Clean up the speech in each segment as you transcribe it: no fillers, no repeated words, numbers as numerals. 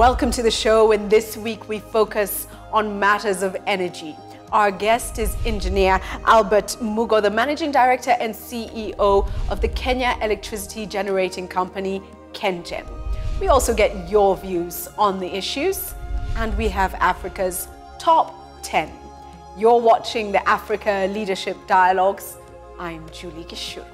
Welcome to the show, and this week we focus on matters of energy. Our guest is Engineer Albert Mugo, the Managing Director and CEO of the Kenya electricity generating company, KENGEN. We also get your views on the issues, and we have Africa's top 10. You're watching the Africa Leadership Dialogues. I'm Julie Gichuru.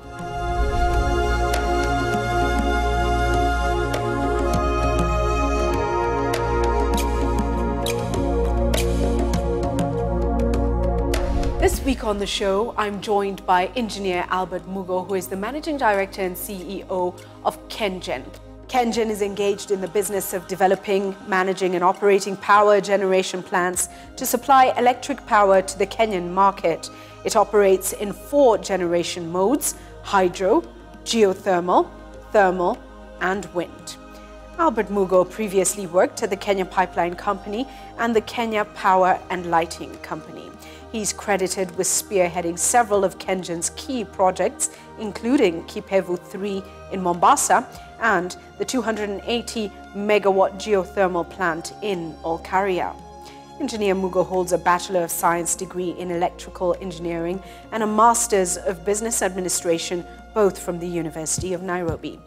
This week on the show, I'm joined by Engineer Albert Mugo, who is the Managing Director and CEO of KENGEN. KENGEN is engaged in the business of developing, managing and operating power generation plants to supply electric power to the Kenyan market. It operates in 4 generation modes: hydro, geothermal, thermal and wind. Albert Mugo previously worked at the Kenya Pipeline Company and the Kenya Power and Lighting Company. He's credited with spearheading several of KENGEN's key projects, including Kipevu 3 in Mombasa and the 280 megawatt geothermal plant in Olkaria. Engineer Mugo holds a Bachelor of Science degree in Electrical Engineering and a Master's of Business Administration, both from the University of Nairobi.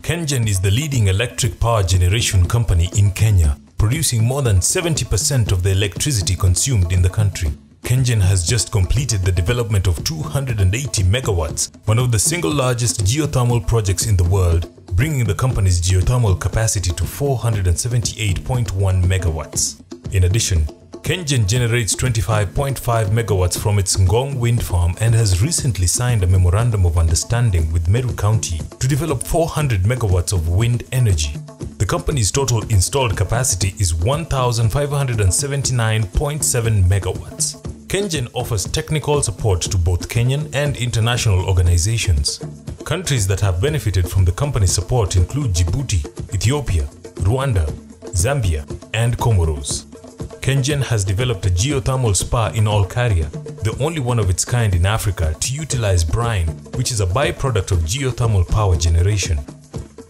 KENGEN is the leading electric power generation company in Kenya, producing more than 70% of the electricity consumed in the country. KENGEN has just completed the development of 280 megawatts, one of the single largest geothermal projects in the world, bringing the company's geothermal capacity to 478.1 megawatts. In addition, KENGEN generates 25.5 megawatts from its Ngong wind farm and has recently signed a memorandum of understanding with Meru County to develop 400 megawatts of wind energy. The company's total installed capacity is 1,579.7 megawatts. KENGEN offers technical support to both Kenyan and international organizations. Countries that have benefited from the company's support include Djibouti, Ethiopia, Rwanda, Zambia, and Comoros. KENGEN has developed a geothermal spa in Olkaria, the only one of its kind in Africa to utilize brine, which is a byproduct of geothermal power generation.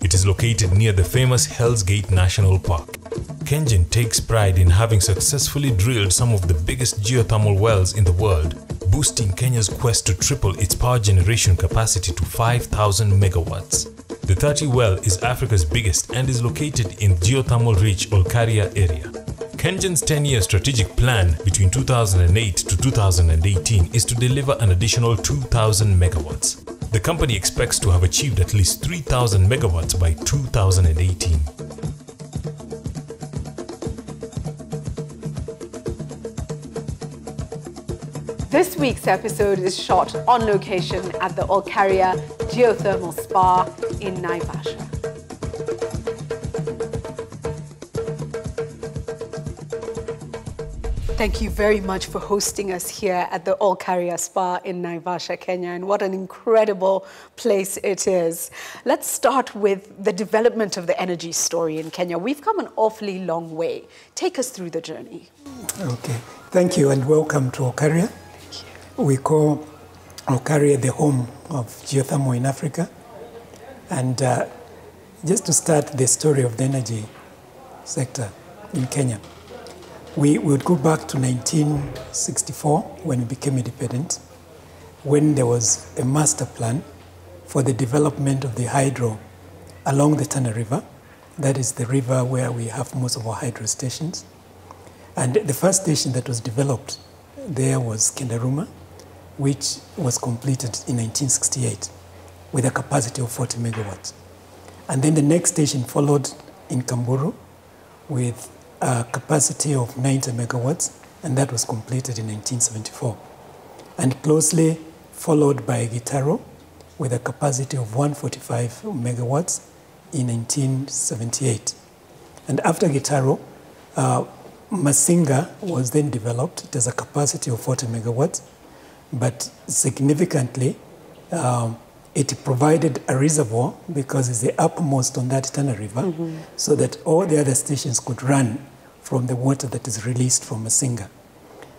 It is located near the famous Hell's Gate National Park. KENGEN takes pride in having successfully drilled some of the biggest geothermal wells in the world, boosting Kenya's quest to triple its power generation capacity to 5,000 megawatts. The 30 well is Africa's biggest and is located in geothermal-rich Olkaria area. KENGEN's 10-year strategic plan between 2008 to 2018 is to deliver an additional 2,000 megawatts. The company expects to have achieved at least 3,000 megawatts by 2018. This week's episode is shot on location at the Olkaria Geothermal Spa in Naivasha. Thank you very much for hosting us here at the Olkaria Spa in Naivasha, Kenya, and what an incredible place it is. Let's start with the development of the energy story in Kenya. We've come an awfully long way. Take us through the journey. Okay, thank you and welcome to Olkaria. Thank you. We call Olkaria the home of geothermal in Africa. And just to start the story of the energy sector in Kenya, we would go back to 1964 when we became independent, when there was a master plan for the development of the hydro along the Tana River. That is the river where we have most of our hydro stations. And the first station that was developed there was Kendaruma, which was completed in 1968 with a capacity of 40 megawatts. And then the next station followed in Kamburu with a capacity of 90 megawatts, and that was completed in 1974. And closely followed by Gichuru with a capacity of 145 megawatts in 1978. And after Gichuru, Masinga was then developed. It has a capacity of 40 megawatts, but significantly, it provided a reservoir because it's the uppermost on that Tana River, so that all the other stations could run from the water that is released from Masinga.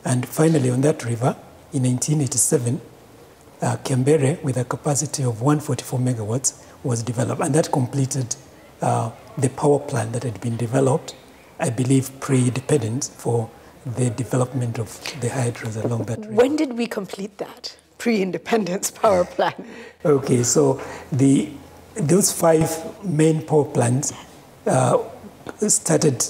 And finally, on that river, in 1987, Kembere, with a capacity of 144 megawatts, was developed, and that completed the power plant that had been developed, I believe, pre-independence for the development of the hydros along that river. When did we complete that pre-independence power plant? Okay, so those 5 main power plants started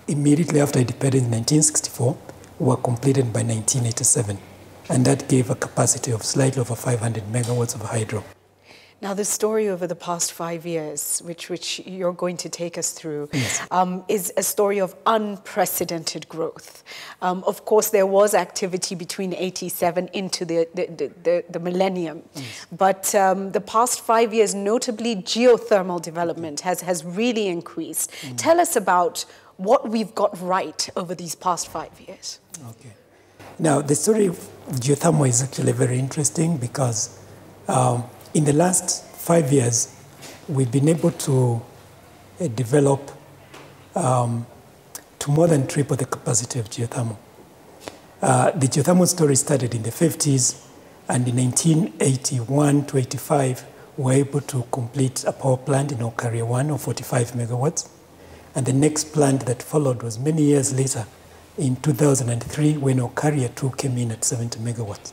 immediately after independence in 1964, were completed by 1987. And that gave a capacity of slightly over 500 megawatts of hydro. Now, the story over the past 5 years, which you're going to take us through, yes. Is a story of unprecedented growth. Of course, there was activity between 87 into the millennium. Yes. But the past 5 years, notably geothermal development, has really increased. Tell us about what we've got right over these past 5 years. Okay. Now, the story of geothermal is actually very interesting because in the last 5 years, we've been able to develop to more than triple the capacity of geothermal. The geothermal story started in the 50s, and in 1981 to 85, we were able to complete a power plant in Okaria 1 of 45 megawatts. And the next plant that followed was many years later, in 2003, when Okaria 2 came in at 70 megawatts.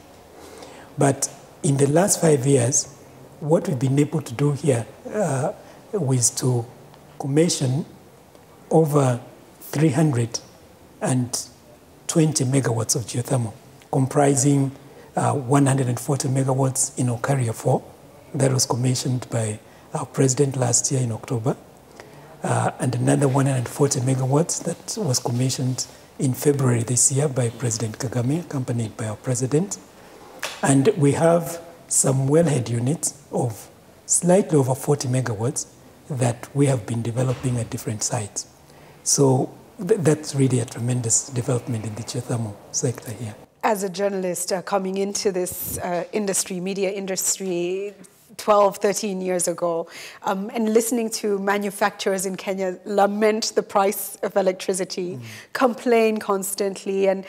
But in the last 5 years, what we've been able to do here was to commission over 320 megawatts of geothermal, comprising 140 megawatts in Okaria 4. That was commissioned by our president last year in October. And another 140 megawatts that was commissioned in February this year by President Kagame, accompanied by our president. And we have some wellhead units of slightly over 40 megawatts that we have been developing at different sites. So that's really a tremendous development in the geothermal sector here. As a journalist coming into this media industry, 12, 13 years ago, and listening to manufacturers in Kenya lament the price of electricity, complain constantly, and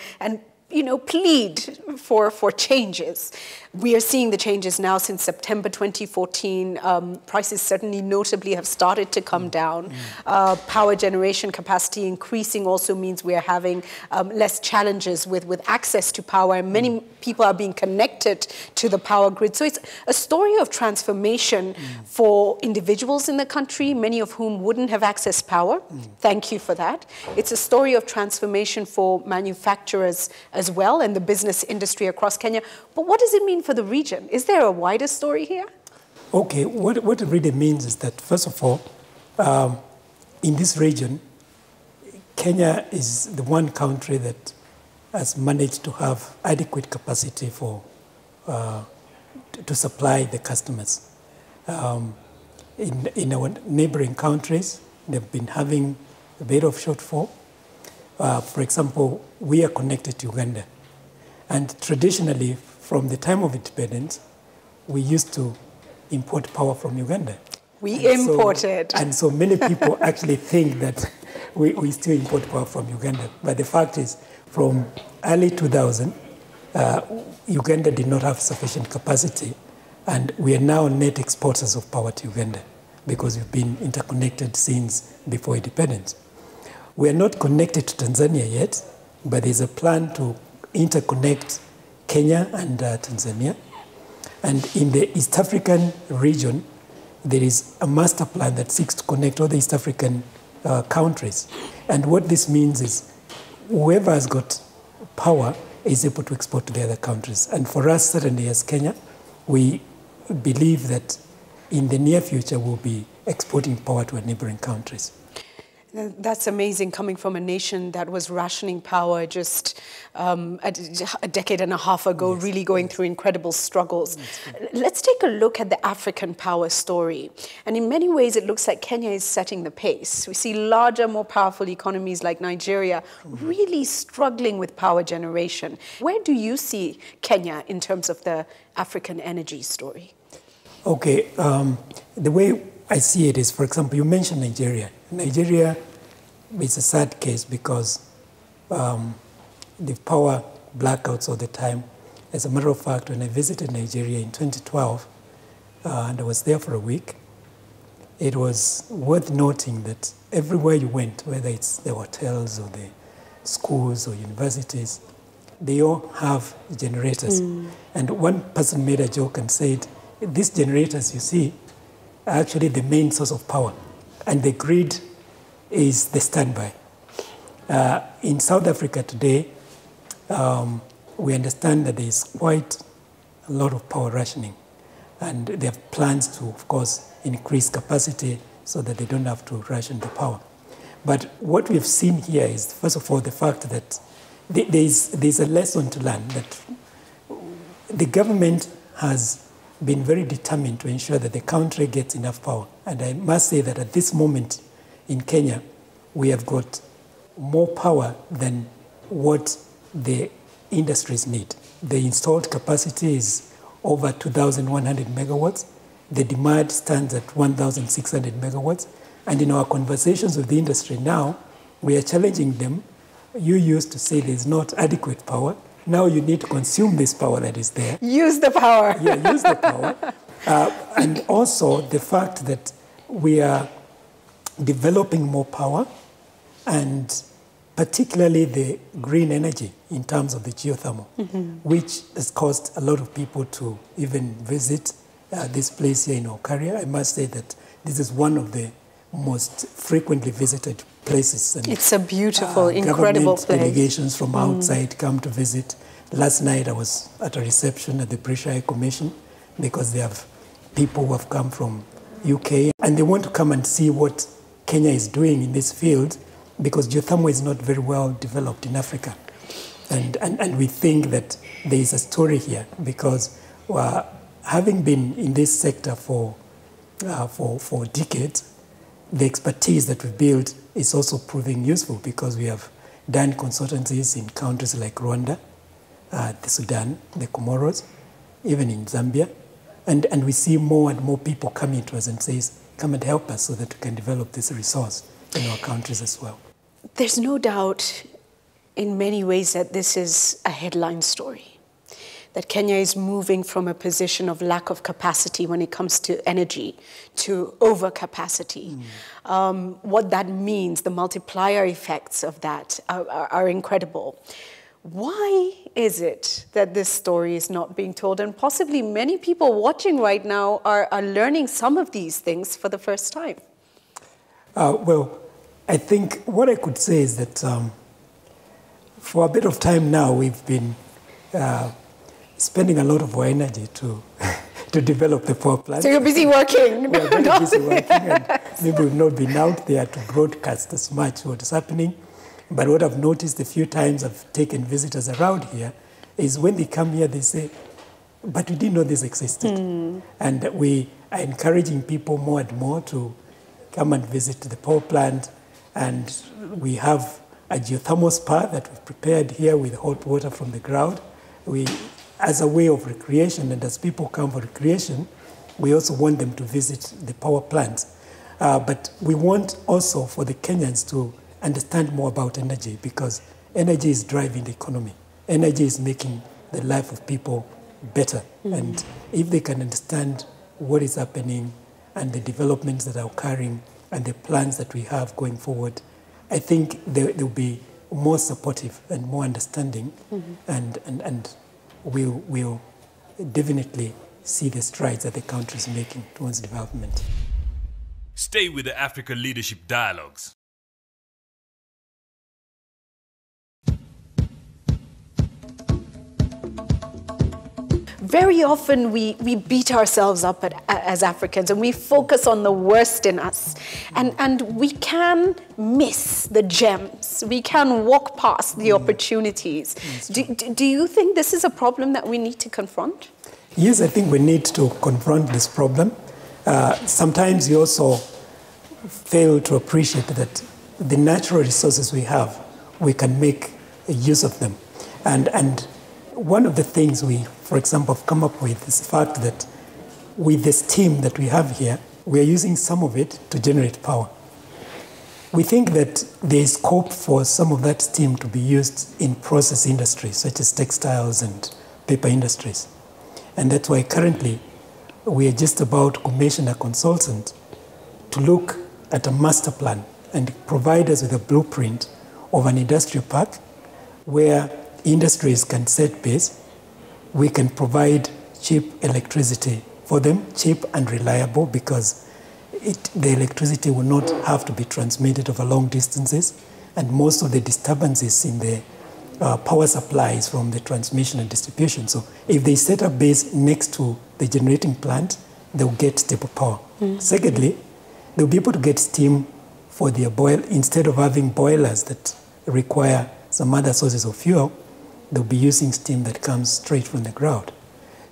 plead for changes. We are seeing the changes now since September 2014. Prices certainly notably have started to come down. Power generation capacity increasing also means we are having less challenges with access to power. And many people are being connected to the power grid. So it's a story of transformation for individuals in the country, many of whom wouldn't have access to power. Thank you for that. It's a story of transformation for manufacturers as well and the business industry across Kenya. But what does it mean for the region? Is there a wider story here? Okay, what it really means is that, first of all, in this region, Kenya is the one country that has managed to have adequate capacity for to supply the customers. In our neighboring countries, they've been having a bit of shortfall. For example, we are connected to Uganda. And traditionally, from the time of independence, we used to import power from Uganda. We imported. And so many people actually think that we still import power from Uganda. But the fact is, from early 2000, Uganda did not have sufficient capacity. And we are now net exporters of power to Uganda because we've been interconnected since before independence. We are not connected to Tanzania yet, but there's a plan to interconnect Kenya and Tanzania. And in the East African region, there is a master plan that seeks to connect all the East African countries. And what this means is whoever has got power is able to export to the other countries. And for us, certainly as Kenya, we believe that in the near future we'll be exporting power to our neighboring countries. That's amazing, coming from a nation that was rationing power just a decade and a half ago, yes, really going through incredible struggles. Let's take a look at the African power story. And in many ways, it looks like Kenya is setting the pace. We see larger, more powerful economies like Nigeria really struggling with power generation. Where do you see Kenya in terms of the African energy story? Okay, the way I see it is, for example, you mentioned Nigeria. Nigeria is a sad case because the power blackouts all the time. As a matter of fact, when I visited Nigeria in 2012, and I was there for a week, it was worth noting that everywhere you went, whether it's the hotels or the schools or universities, they all have generators. And one person made a joke and said, these generators you see are actually the main source of power, and the grid is the standby. In South Africa today, we understand that there is quite a lot of power rationing, and they have plans to, of course, increase capacity so that they don't have to ration the power. But what we've seen here is, first of all, the fact that there's a lesson to learn, that the government has been very determined to ensure that the country gets enough power. And I must say that at this moment in Kenya, we have got more power than what the industries need. The installed capacity is over 2,100 megawatts. The demand stands at 1,600 megawatts. And in our conversations with the industry now, we are challenging them. You used to say there's not adequate power. Now you need to consume this power that is there. Use the power. Yeah, use the power. And also the fact that we are developing more power, and particularly the green energy in terms of the geothermal, which has caused a lot of people to even visit this place here in Okaria. I must say that this is one of the most frequently visited places. And, it's a beautiful, incredible place. Delegations from outside come to visit. Last night I was at a reception at the British High Commission because they have people who have come from UK and they want to come and see what Kenya is doing in this field, because geothermal is not very well developed in Africa. And we think that there is a story here, because having been in this sector for decades, the expertise that we built is also proving useful, because we have done consultancies in countries like Rwanda, the Sudan, the Comoros, even in Zambia. And we see more and more people coming to us and says, come and help us so that we can develop this resource in our countries as well. There's no doubt in many ways that this is a headline story, that Kenya is moving from a position of lack of capacity when it comes to energy to overcapacity. What that means, the multiplier effects of that are incredible. Why is it that this story is not being told? And possibly many people watching right now are learning some of these things for the first time. Well, I think what I could say is that for a bit of time now, we've been spending a lot of our energy to develop the power plant. So you're busy working. We're very busy working, and maybe we've not been out there to broadcast as much what is happening. But what I've noticed a few times I've taken visitors around here is when they come here, they say, but we didn't know this existed. And we are encouraging people more and more to come and visit the power plant. And we have a geothermal spa that we've prepared here with hot water from the ground. As a way of recreation, and as people come for recreation, we also want them to visit the power plant. But we want also for the Kenyans to understand more about energy, because energy is driving the economy. Energy is making the life of people better. And if they can understand what is happening and the developments that are occurring and the plans that we have going forward, I think they'll be more supportive and more understanding, and we'll definitely see the strides that the country is making towards development. Stay with the Africa Leadership Dialogues. Very often we beat ourselves up as Africans, and we focus on the worst in us. And we can miss the gems. We can walk past the opportunities. Do you think this is a problem that we need to confront? Yes, I think we need to confront this problem. Sometimes you also fail to appreciate that the natural resources we have, we can make use of them. And one of the things we, for example, have come up with is the fact that with the steam that we have here, we are using some of it to generate power. We think that there is scope for some of that steam to be used in process industries, such as textiles and paper industries. And that's why currently we are just about to commission a consultant to look at a master plan and provide us with a blueprint of an industrial park where industries can set base. We can provide cheap electricity for them, cheap and reliable, because the electricity will not have to be transmitted over long distances, and most of the disturbances in the power supplies from the transmission and distribution. So if they set up base next to the generating plant, they'll get stable power. Secondly, they'll be able to get steam for their boil. Instead of having boilers that require some other sources of fuel, they'll be using steam that comes straight from the ground.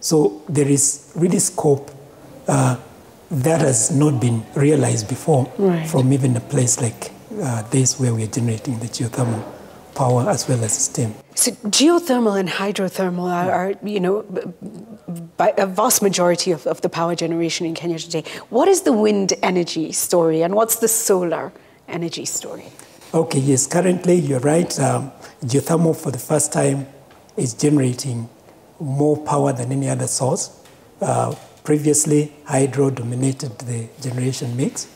So there is really scope that has not been realized before from even a place like this where we are generating the geothermal power as well as steam. So geothermal and hydrothermal are by a vast majority of the power generation in Kenya today. What is the wind energy story and what's the solar energy story? Okay, yes, currently you're right. Geothermal for the first time is generating more power than any other source. Previously, hydro dominated the generation mix,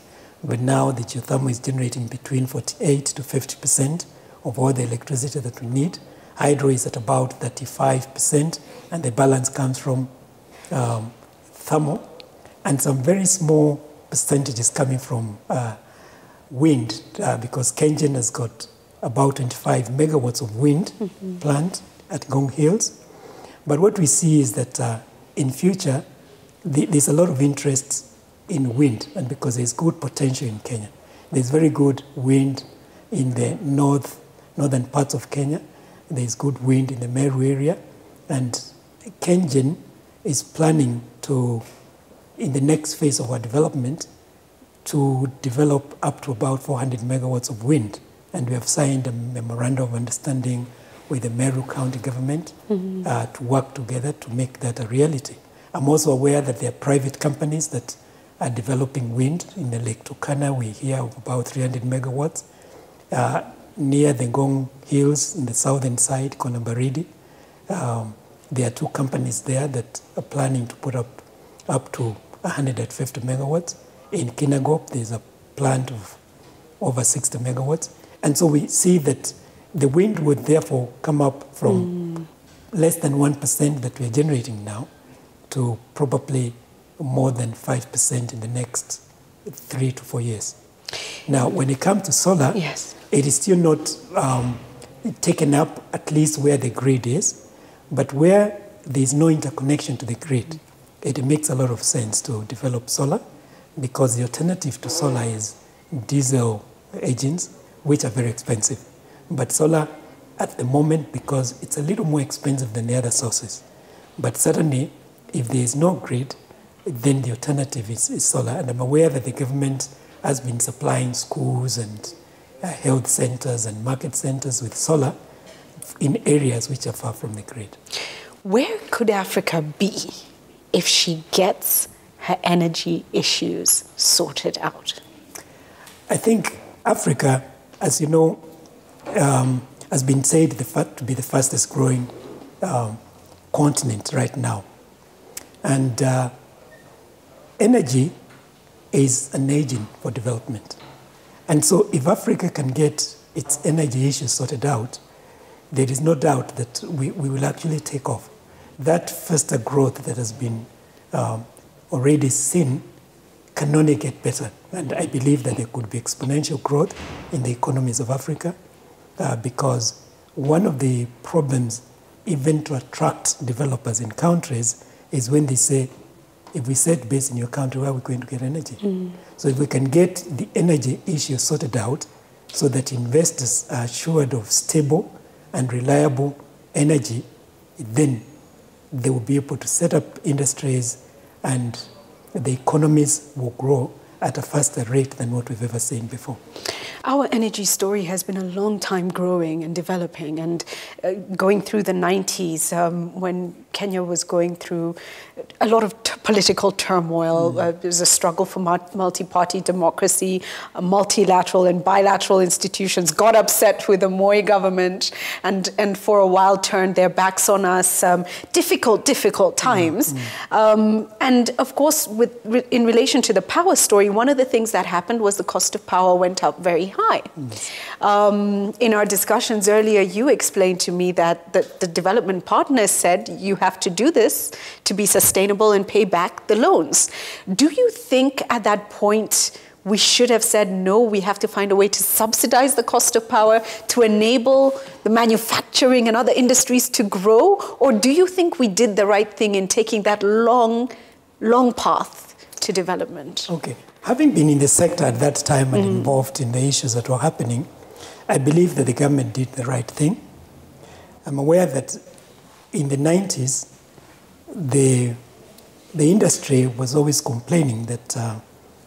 but now the geothermal is generating between 48 to 50% of all the electricity that we need. Hydro is at about 35%, and the balance comes from thermal, and some very small percentages coming from wind, because KENGEN has got about 25 megawatts of wind plant at Ngong Hills. But what we see is that in future, there's a lot of interest in wind, and because there's good potential in Kenya. There's very good wind in the northern parts of Kenya. There's good wind in the Meru area, and KENGEN is planning to, in the next phase of our development, to develop up to about 400 megawatts of wind. And we have signed a memorandum of understanding with the Meru County government to work together to make that a reality. I'm also aware that there are private companies that are developing wind in the Lake Turkana. We hear of about 300 megawatts. Near the Ngong Hills in the southern side, Konambaridi, there are two companies there that are planning to put up to 150 megawatts. In Kinangop, there's a plant of over 60 megawatts. And so we see that the wind would therefore come up from less than 1% that we're generating now to probably more than 5% in the next 3 to 4 years. Now, when it comes to solar, it is still not taken up, at least where the grid is, but where there's no interconnection to the grid, it makes a lot of sense to develop solar, because the alternative to solar is diesel engines, which are very expensive. But solar, at the moment, because it's a little more expensive than the other sources. But certainly, if there is no grid, then the alternative is solar. And I'm aware that the government has been supplying schools and health centers and market centers with solar in areas which are far from the grid. Where could Africa be if she gets her energy issues sorted out? I think Africa, as you know, has been said to be the fastest growing continent right now. And energy is an agent for development. And so if Africa can get its energy issues sorted out, there is no doubt that we will actually take off. That faster growth that has been already seen can only get better. And I believe that there could be exponential growth in the economies of Africa, because one of the problems even to attract developers in countries is when they say, if we set base in your country, where are we going to get energy? So if we can get the energy issue sorted out so that investors are assured of stable and reliable energy, then they will be able to set up industries and the economies will grow at a faster rate than what we've ever seen before. Our energy story has been a long time growing and developing, and going through the 90s when Kenya was going through a lot of political turmoil. There was a struggle for multi-party democracy. Multilateral and bilateral institutions got upset with the Moi government and for a while turned their backs on us. Difficult times. And of course, in relation to the power story, one of the things that happened was the cost of power went up very high. In our discussions earlier, you explained to me that the development partners said you have to do this to be sustainable and pay back the loans. Do you think at that point we should have said, no, we have to find a way to subsidize the cost of power to enable the manufacturing and other industries to grow? Or do you think we did the right thing in taking that long path to development? Okay. Having been in the sector at that time and involved in the issues that were happening, I believe that the government did the right thing. I'm aware that in the 90s, the industry was always complaining that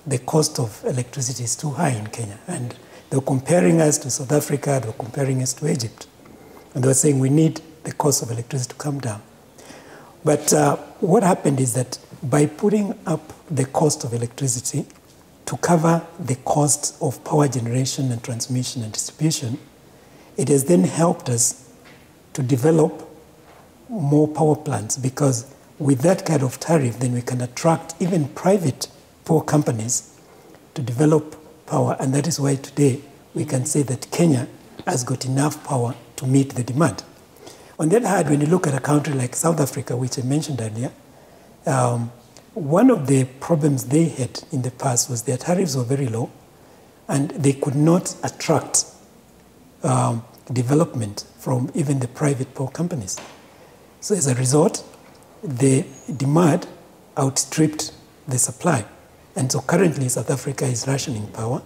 the cost of electricity is too high in Kenya. And they were comparing us to South Africa, they were comparing us to Egypt. And they were saying we need the cost of electricity to come down. But what happened is that by putting up the cost of electricity to cover the cost of power generation and transmission and distribution, it has then helped us to develop more power plants, because with that kind of tariff, then we can attract even private power companies to develop power. And that is why today we can say that Kenya has got enough power to meet the demand. On the other hand, when you look at a country like South Africa, which I mentioned earlier, one of the problems they had in the past was their tariffs were very low, and they could not attract development from even the private power companies. So as a result, the demand outstripped the supply. And so currently South Africa is rationing power,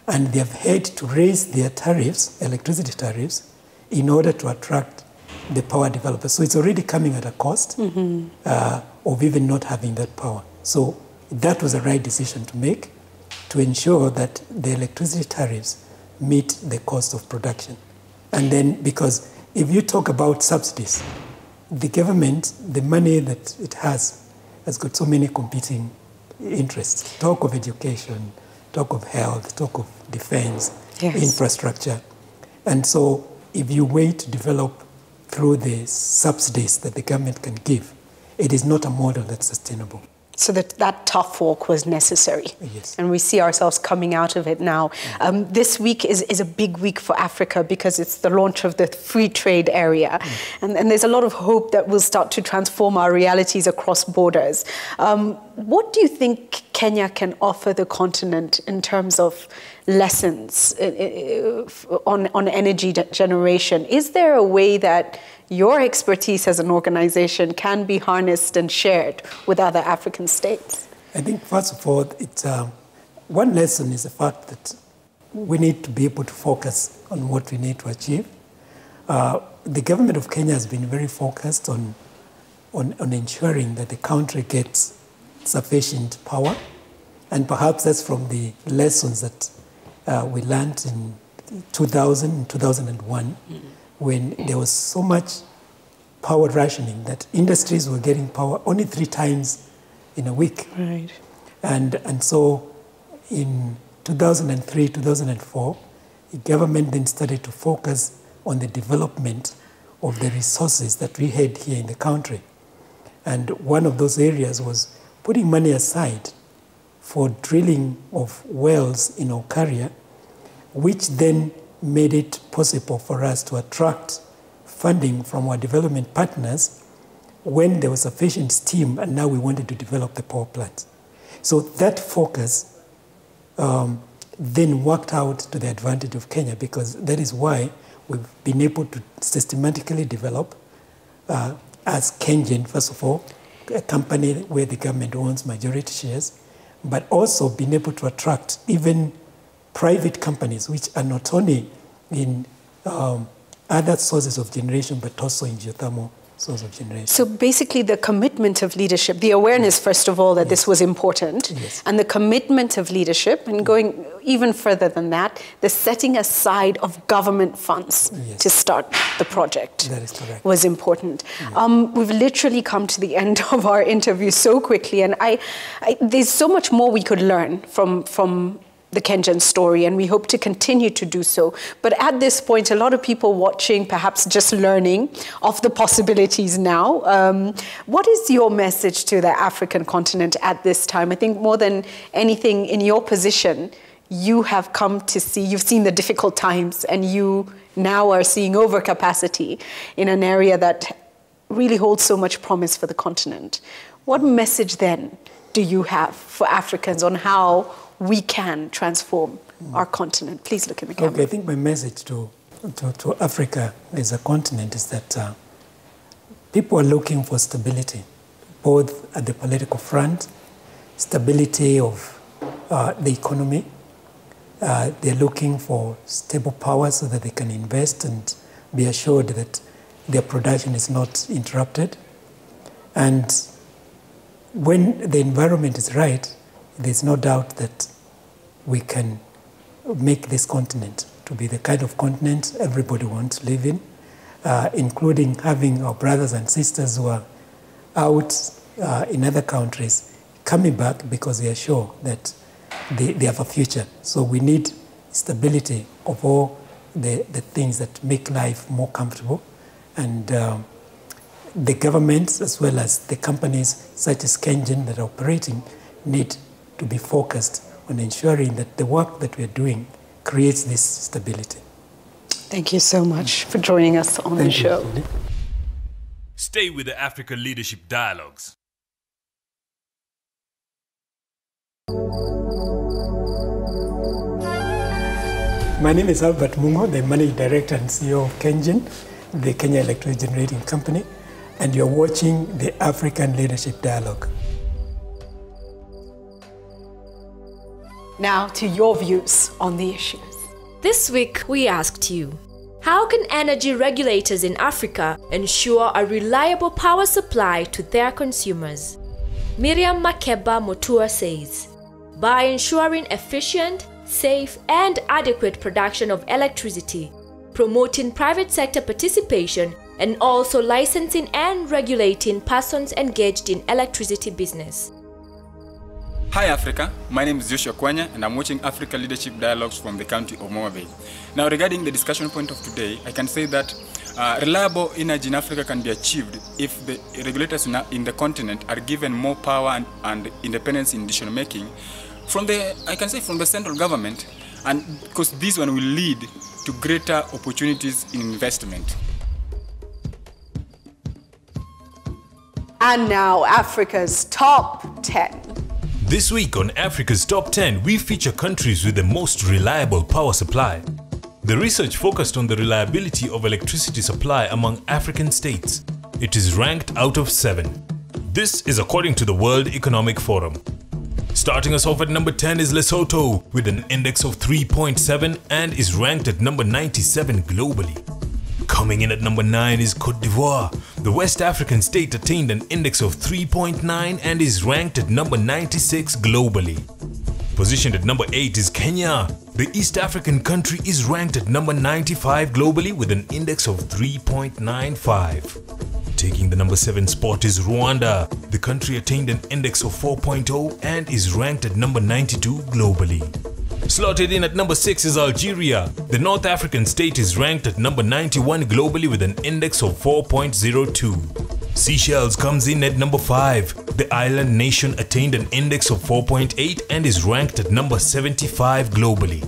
and they have had to raise their tariffs, electricity tariffs, in order to attract the power developers. So it's already coming at a cost of even not having that power. So that was a right decision to make, to ensure that the electricity tariffs meet the cost of production. And then, because if you talk about subsidies, the government, the money that it has got so many competing interests. Talk of education, talk of health, talk of defense, infrastructure. And so if you wait to develop through the subsidies that the government can give, it is not a model that's sustainable. So that tough walk was necessary. Yes. And we see ourselves coming out of it now. This week is a big week for Africa because it's the launch of the free trade area. And there's a lot of hope that we'll start to transform our realities across borders. What do you think Kenya can offer the continent in terms of lessons on energy generation? Is there a way that your expertise as an organization can be harnessed and shared with other African states? I think, first of all, one lesson is the fact that we need to be able to focus on what we need to achieve. The government of Kenya has been very focused on ensuring that the country gets sufficient power. And perhaps that's from the lessons that we learned in 2000 and 2001, when there was so much power rationing that industries were getting power only 3 times in a week. Right. And so in 2003, 2004, the government then started to focus on the development of the resources that we had here in the country. And one of those areas was putting money aside for drilling of wells in Okaria, which then made it possible for us to attract funding from our development partners when there was sufficient steam, and now we wanted to develop the power plant. So that focus then worked out to the advantage of Kenya, because that is why we've been able to systematically develop, as KENGEN, first of all, a company where the government owns majority shares, but also been able to attract even private companies, which are not only in other sources of generation, but also in geothermal source of generation. So basically the commitment of leadership, the awareness, first of all, that this was important, and the commitment of leadership, and going even further than that, the setting aside of government funds to start the project was important. We've literally come to the end of our interview so quickly, and there's so much more we could learn from the KENGEN story, and we hope to continue to do so. But at this point, a lot of people watching, perhaps just learning of the possibilities now. What is your message to the African continent at this time? I think more than anything, in your position, you have come to see, you've seen the difficult times, and you now are seeing overcapacity in an area that really holds so much promise for the continent. What message then do you have for Africans on how we can transform our continent? Please look at the camera. Okay, I think my message to Africa as a continent is that people are looking for stability, both at the political front, stability of the economy. They're looking for stable power so that they can invest and be assured that their production is not interrupted. And when the environment is right, there's no doubt that we can make this continent to be the kind of continent everybody wants to live in, including having our brothers and sisters who are out in other countries coming back because they are sure that they have a future. So we need stability of all the things that make life more comfortable. And the governments, as well as the companies such as KENGEN that are operating, need to be focused on ensuring that the work that we're doing creates this stability. Thank you so much for joining us on the show. Stay with the Africa Leadership Dialogues. My name is Albert Mugo, the Managing Director and CEO of KENGEN, the Kenya Electricity Generating Company, and you're watching the African Leadership Dialogue. Now to your views on the issues. This week we asked you, how can energy regulators in Africa ensure a reliable power supply to their consumers? Miriam Makeba Motua says, by ensuring efficient, safe and adequate production of electricity, promoting private sector participation, and also licensing and regulating persons engaged in electricity business. Hi Africa, my name is Joshua Kwanya and I'm watching Africa Leadership Dialogues from the county of Moma Bay. Now regarding the discussion point of today, I can say that reliable energy in Africa can be achieved if the regulators in the continent are given more power and independence in decision making from the central government, and because this one will lead to greater opportunities in investment. And now Africa's top 10. This week on Africa's Top 10, we feature countries with the most reliable power supply. The research focused on the reliability of electricity supply among African states. It is ranked out of 7. This is according to the World Economic Forum. Starting us off at number 10 is Lesotho with an index of 3.7 and is ranked at number 97 globally. Coming in at number 9 is Côte d'Ivoire. The West African state attained an index of 3.9 and is ranked at number 96 globally. Positioned at number 8 is Kenya. The East African country is ranked at number 95 globally with an index of 3.95. Taking the number 7 spot is Rwanda. The country attained an index of 4.0 and is ranked at number 92 globally. Slotted in at number 6 is Algeria. The North African state is ranked at number 91 globally with an index of 4.02. Seychelles comes in at number 5. The island nation attained an index of 4.8 and is ranked at number 75 globally.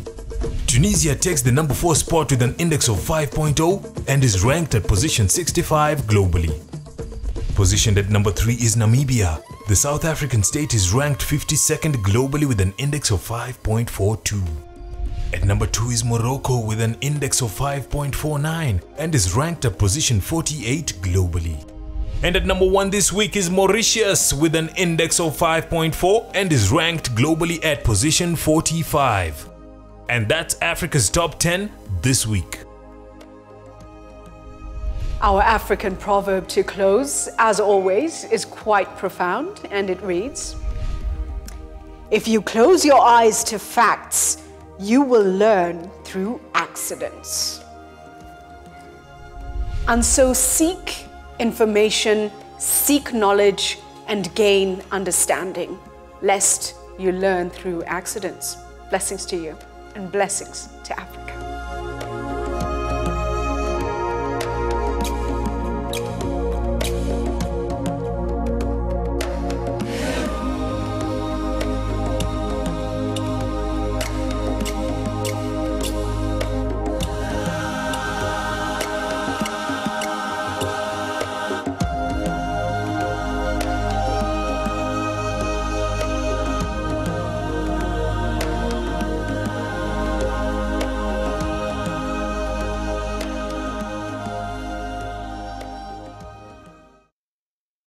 Tunisia takes the number 4 spot with an index of 5.0 and is ranked at position 65 globally. Positioned at number 3 is Namibia. The South African state is ranked 52nd globally with an index of 5.42. At number 2 is Morocco with an index of 5.49 and is ranked at position 48 globally. And at number 1 this week is Mauritius with an index of 5.4 and is ranked globally at position 45. And that's Africa's Top 10 this week. Our African proverb to close, as always, is quite profound, and it reads, "If you close your eyes to facts, you will learn through accidents." And so seek information, seek knowledge, and gain understanding, lest you learn through accidents. Blessings to you, and blessings to Africa.